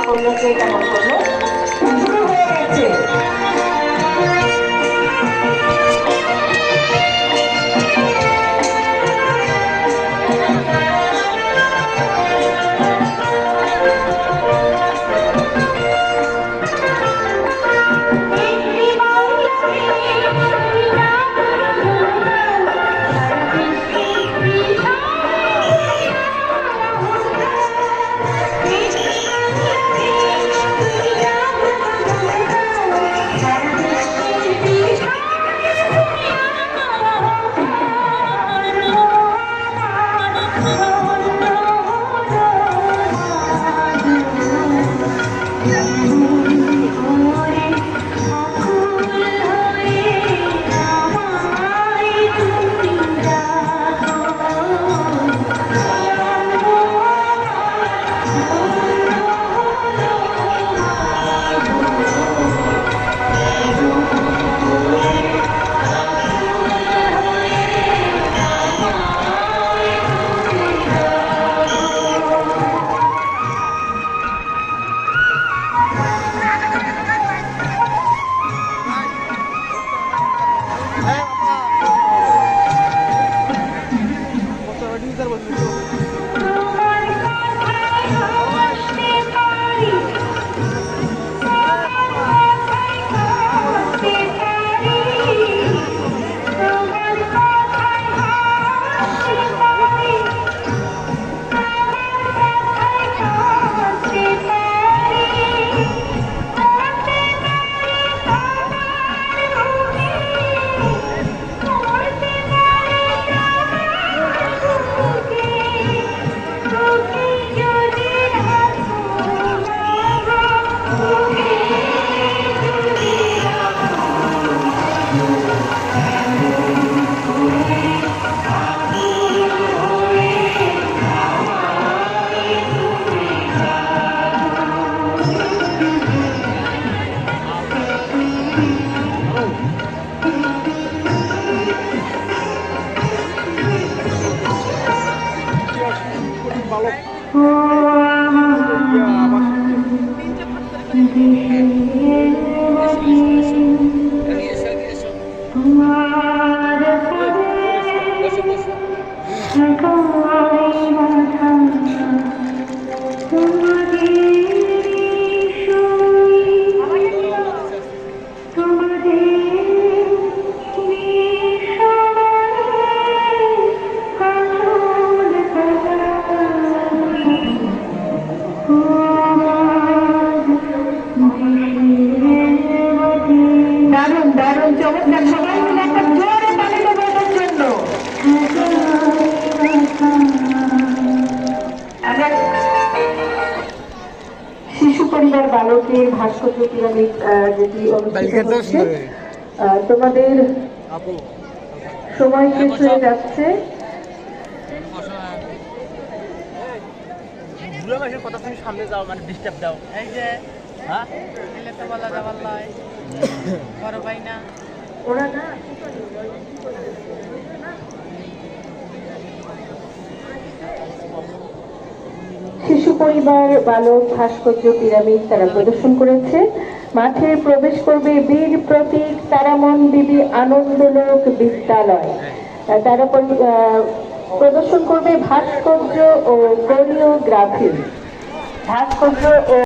করলো, কে কেমন করলো, শুরু হয়ে গেছে। শিশু পরিবার বালকের ভাস্কর্য পিরামিড যেটি অনুষ্ঠিত হচ্ছে, তোমাদের সময় শেষ হয়ে যাচ্ছে। কথা তুমি সামনে যাও, মানে ডিস্টার্ব দাও। এই যে হ্যাঁ এলে তো বলা যাবার নয়, বড় ভাই না ওরা না শিশু পরিবার বালক ভাস্কর্য পিরামিড তারা প্রদর্শন করেছে। মাঠে প্রবেশ করবে বীর প্রতীক তারামন বিবি আনন্দলোক বিদ্যালয়। তারা প্রদর্শন করবে ভাস্কর্য ও কোরিওগ্রাফি। ভাস্কর্য ও